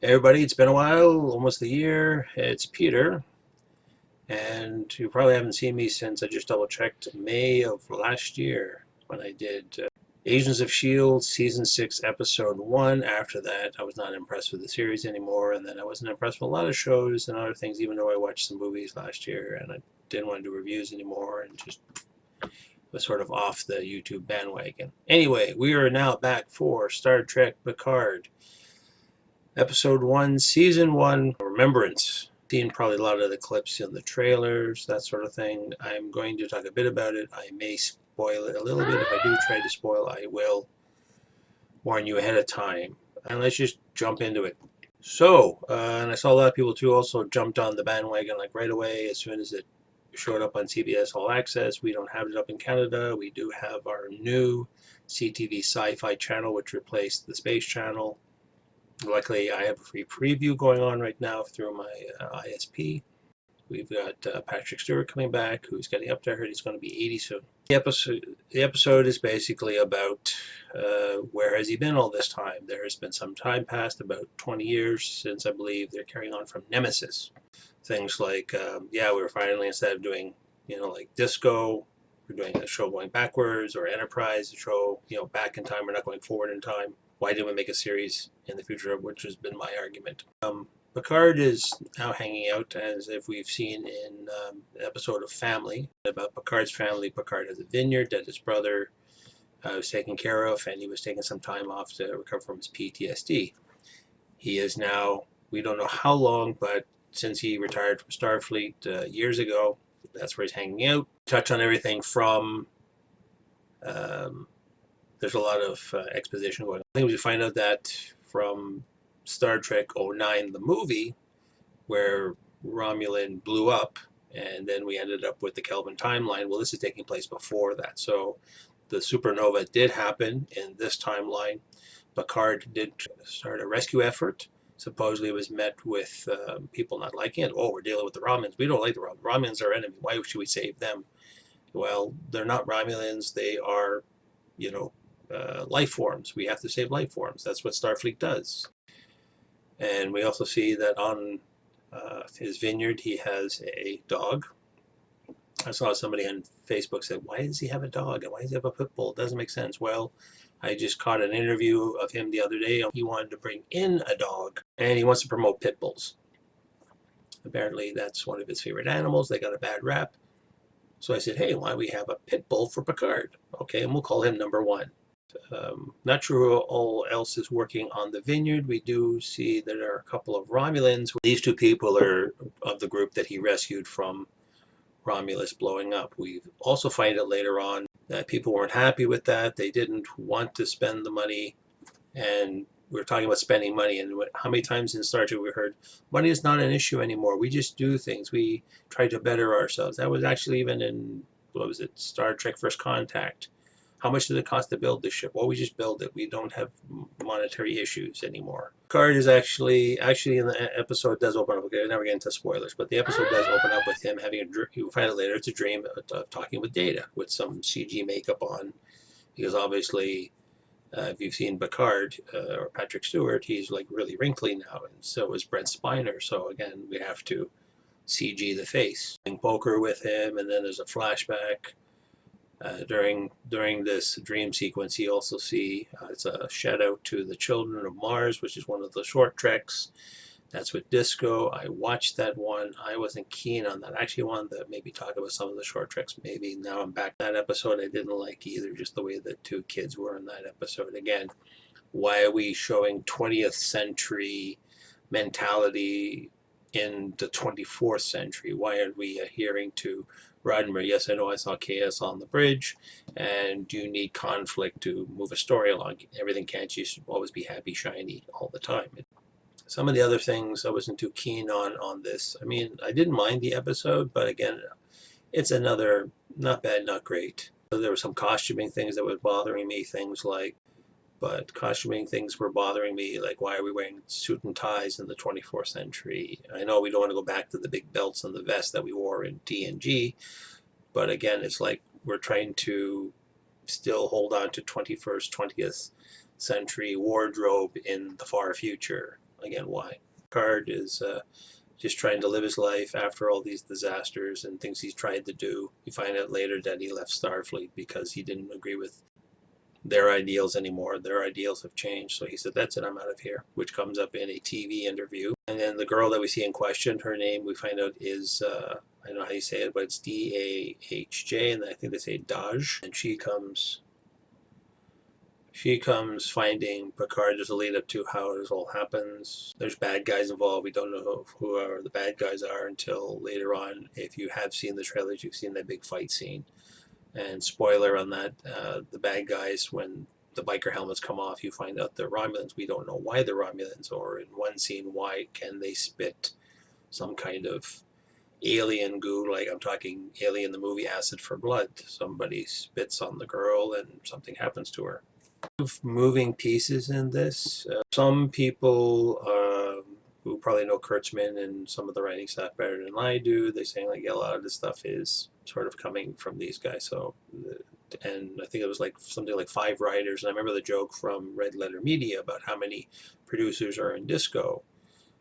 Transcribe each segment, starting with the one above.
Hey everybody, it's been a while, almost a year. It's Peter, and you probably haven't seen me since I just double checked May of last year when I did Agents of S.H.I.E.L.D. Season 6, Episode 1. After that, I was not impressed with the series anymore, and then I wasn't impressed with a lot of shows and other things, even though I watched some movies last year, and I didn't want to do reviews anymore, and just was sort of off the YouTube bandwagon. Anyway, we are now back for Star Trek Picard. Episode 1, Season 1, Remembrance. Seen probably a lot of the clips in the trailers, that sort of thing. I'm going to talk a bit about it. I may spoil it a little bit. If I do try to spoil, I will warn you ahead of time. And let's just jump into it. So, and I saw a lot of people too also jumped on the bandwagon like right away as soon as it showed up on CBS All Access. We don't have it up in Canada. We do have our new CTV Sci-Fi channel, which replaced the Space Channel. Luckily, I have a free preview going on right now through my ISP. We've got Patrick Stewart coming back, who's getting up there. I heard he's going to be 80 soon. The episode is basically about where has he been all this time. There has been some time passed, about 20 years since I believe they're carrying on from Nemesis. Things like, we were finally, instead of doing, like Disco, we're doing a show going backwards, or Enterprise, a show, back in time. We're not going forward in time. Why didn't we make a series in the future, which has been my argument. Picard is now hanging out, as if we've seen in the episode of Family, about Picard's family. Picard has a vineyard that his brother was taken care of, and he was taking some time off to recover from his PTSD. He is now, we don't know how long, but since he retired from Starfleet years ago, that's where he's hanging out. Touch on everything from there's a lot of exposition going on. I think we find out that from Star Trek '09, the movie, where Romulan blew up, and then we ended up with the Kelvin timeline. Well, this is taking place before that. So the supernova did happen in this timeline. Picard did start a rescue effort. Supposedly it was met with people not liking it. Oh, we're dealing with the Romulans. We don't like the Romulans. Romulans are our enemy. Why should we save them? Well, they're not Romulans. They are, life forms. We have to save life forms. That's what Starfleet does. And we also see that on his vineyard, he has a dog. I saw somebody on Facebook said, why does he have a dog? And why does he have a pit bull? It doesn't make sense. Well, I just caught an interview of him the other day. He wanted to bring in a dog, and he wants to promote pit bulls. Apparently, that's one of his favorite animals. They got a bad rap. So I said, hey, why don't we have a pit bull for Picard? Okay, and we'll call him number 1. Not sure who all else is working on the vineyard. We do see that there are a couple of Romulans. These two people are of the group that he rescued from Romulus blowing up. We also find out later on that people weren't happy with that. They didn't want to spend the money, and we're talking about spending money, and how many times in Star Trek we heard money is not an issue anymore. We just do things. We try to better ourselves. That was actually even in, Star Trek First Contact. How much did it cost to build this ship? Well, we just build it. We don't have monetary issues anymore. Picard is actually in the episode does open up. Okay, I never get into spoilers, but the episode does open up with him having a dream. You'll find out later it's a dream of talking with Data with some CG makeup on, because obviously, if you've seen Picard or Patrick Stewart, he's like really wrinkly now, and so is Brent Spiner. So again, we have to CG the face. Playing poker with him, and then there's a flashback. During this dream sequence, you also see it's a shout out to the Children of Mars, which is one of the short treks. That's with Disco. I watched that one. I wasn't keen on that. I actually wanted to maybe talk about some of the short treks. Maybe now I'm back. That episode I didn't like either, just the way the two kids were in that episode. Again, why are we showing 20th century mentality in the 24th century? Why are we adhering to Roddenberry? Yes, I know I saw chaos on the bridge, and you need conflict to move a story along. Everything can't just always be happy, shiny all the time. Some of the other things I wasn't too keen on this. I mean, I didn't mind the episode, but again, it's another not bad, not great. There were some costuming things that were bothering me, but costuming things were bothering me, like why are we wearing suit and ties in the 24th century? I know we don't want to go back to the big belts and the vests that we wore in TNG, but again, it's like we're trying to still hold on to 21st, 20th century wardrobe in the far future. again, why? Picard is just trying to live his life after all these disasters and things he's tried to do. You find out later that he left Starfleet because he didn't agree with their ideals anymore. Their ideals have changed. So he said, that's it, I'm out of here, which comes up in a TV interview. And then the girl that we see in question, her name we find out is, I don't know how you say it, but it's Dahj, and I think they say Daj. And she comes finding Picard. There's a lead up to how this all happens. There's bad guys involved. We don't know who are the bad guys are until later on. If you have seen the trailers, you've seen that big fight scene. And spoiler on that, the bad guys, when the biker helmets come off, you find out they're Romulans. We don't know why they're Romulans, or in one scene, why can they spit some kind of alien goo, like I'm talking Alien the movie, acid for blood. Somebody spits on the girl and something happens to her. Moving pieces in this. Some people who probably know Kurtzman and some of the writing stuff better than I do, they're saying like, yeah, a lot of this stuff is sort of coming from these guys. So, and I think it was like something like 5 writers. And I remember the joke from Red Letter Media about how many producers are in Disco.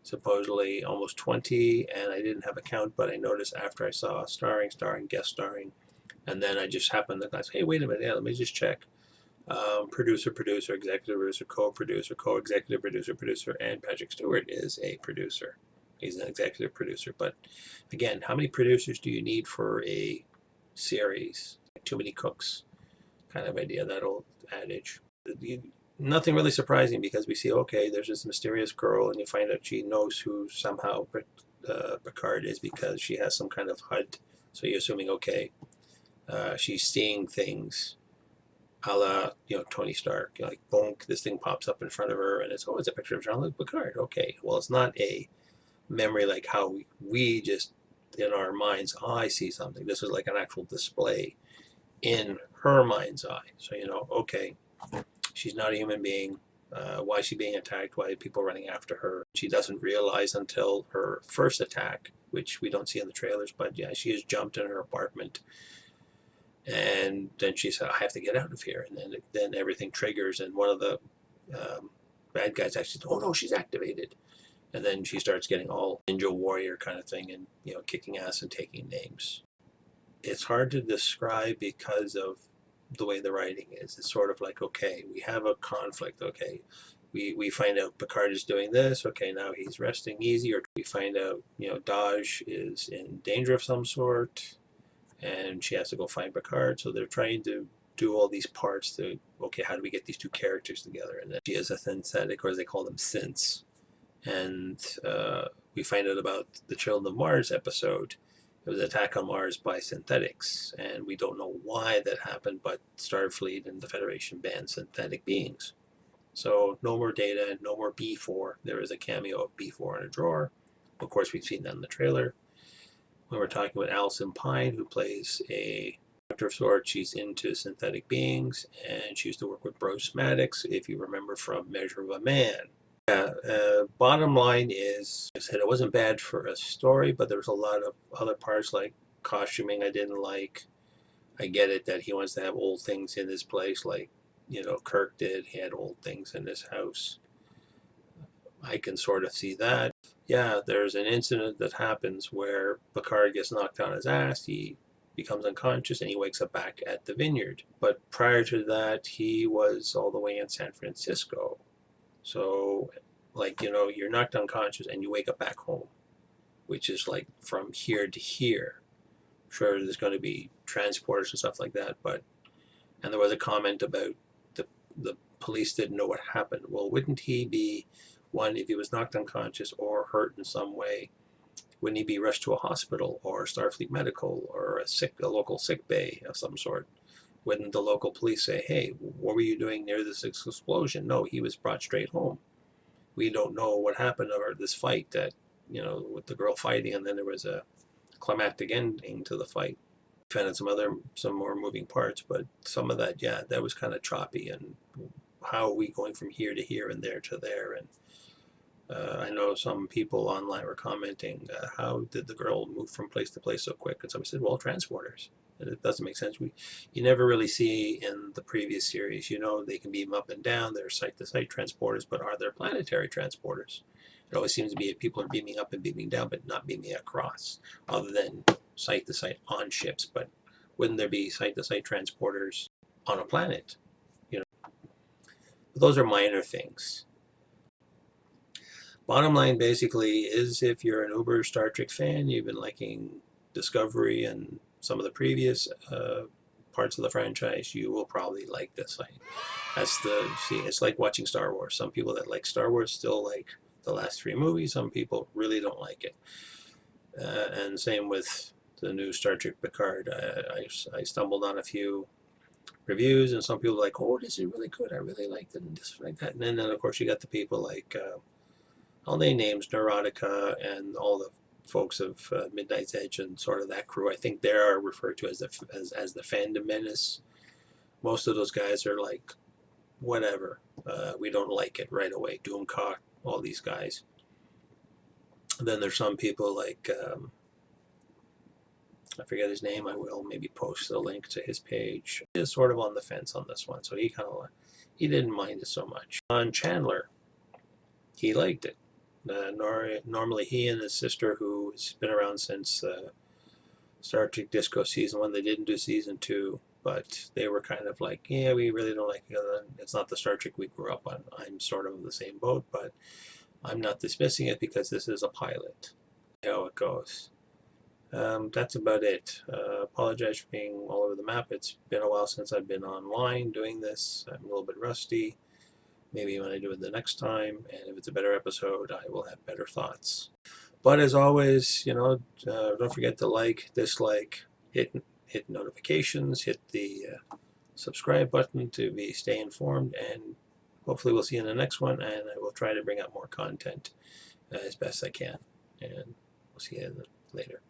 Supposedly almost 20, and I didn't have a count, but I noticed after I saw starring, guest starring, and then I just happened to say, hey, wait a minute, yeah, let me just check. Producer, executive producer, co-producer, co-executive producer, and Patrick Stewart is a producer. He's an executive producer. But again, how many producers do you need for a series? Too many cooks kind of idea, that old adage. Nothing really surprising, because we see, okay, there's this mysterious girl, and you find out she knows who somehow Picard is because she has some kind of HUD. So you're assuming, okay, she's seeing things a la, Tony Stark, like, bonk, this thing pops up in front of her, and it's a picture of Jean-Luc Picard. Okay, well, it's not a memory like how we just, in our mind's eye, see something. This is like an actual display in her mind's eye. So, okay, she's not a human being. Why is she being attacked? Why are people running after her? She doesn't realize until her first attack, which we don't see in the trailers, but yeah, she has jumped in her apartment. And then she said, I have to get out of here. And then everything triggers, and one of the bad guys actually said, oh no, she's activated. And then she starts getting all ninja warrior kind of thing, and kicking ass and taking names. It's hard to describe because of the way the writing is. It's sort of like, okay, we have a conflict. Okay, we find out Picard is doing this. Okay, now he's resting easy. Or we find out, Daj is in danger of some sort, and she has to go find Picard. So they're trying to do all these parts to, okay, how do we get these two characters together? And then she is a synthetic, or as they call them, synths. And we find out about the Children of Mars episode. It was an attack on Mars by synthetics, and we don't know why that happened, but Starfleet and the Federation banned synthetic beings. So no more Data, no more B4. There is a cameo of B4 in a drawer. Of course, we've seen that in the trailer. When we're talking with Alison Pine, who plays a doctor of sorts, she's into synthetic beings, and she used to work with Bruce Maddox, if you remember from Measure of a Man. Yeah, bottom line is, I said it wasn't bad for a story, but there was a lot of other parts, like costuming, I didn't like. I get it that he wants to have old things in his place, like, Kirk did. He had old things in his house. I can sort of see that. Yeah, there's an incident that happens where Picard gets knocked on his ass, he becomes unconscious, and he wakes up back at the Vineyard. But prior to that, he was all the way in San Francisco. So, like, you're knocked unconscious and you wake up back home, which is like from here to here. Sure, there's going to be transporters and stuff like that, and there was a comment about the police didn't know what happened. Well, wouldn't he be, one, if he was knocked unconscious or hurt in some way, wouldn't he be rushed to a hospital or Starfleet Medical or a local sick bay of some sort? Wouldn't the local police say, hey, what were you doing near this explosion? No, he was brought straight home. We don't know what happened, or this fight that, with the girl fighting, and then there was a climactic ending to the fight. Found some more moving parts, but some of that, yeah, that was kind of choppy. And how are we going from here to here and there to there? And I know some people online were commenting, how did the girl move from place to place so quick? And somebody said, well, transporters. And it doesn't make sense. You never really see in the previous series, they can beam up and down. They're site-to-site transporters, but are there planetary transporters? It always seems to be people are beaming up and beaming down, but not beaming across, other than site to site on ships. But wouldn't there be site to site transporters on a planet? But those are minor things. Bottom line basically is, if you're an uber Star Trek fan, you've been liking Discovery and some of the previous parts of the franchise, you will probably like this site. It's like watching Star Wars. Some people that like Star Wars still like the last 3 movies. Some people really don't like it. And same with the new Star Trek Picard. I stumbled on a few reviews, and some people are like, oh, this is really good. I really liked it, and this like that. And then of course you got the people like all their names, Neurotica, and all the folks of Midnight's Edge and sort of that crew. I think they are referred to as the fandom menace. Most of those guys are like, whatever, we don't like it right away. Doomcock, all these guys. And then there's some people like, I forget his name. I will maybe post a link to his page. He is sort of on the fence on this one, so he didn't mind it so much. On Chandler, he liked it. Normally he and his sister, who's been around since Star Trek Disco season 1, they didn't do season 2, but they were kind of like, yeah, we really don't like it. It's not the Star Trek we grew up on. I'm sort of in the same boat, but I'm not dismissing it because this is a pilot. How it goes. That's about it. Apologize for being all over the map. It's been a while since I've been online doing this. I'm a little bit rusty. Maybe when I do it the next time, and if it's a better episode, I will have better thoughts. But as always, don't forget to like, dislike, hit notifications, hit the subscribe button to stay informed, and hopefully we'll see you in the next one, and I will try to bring out more content as best I can. And we'll see you later.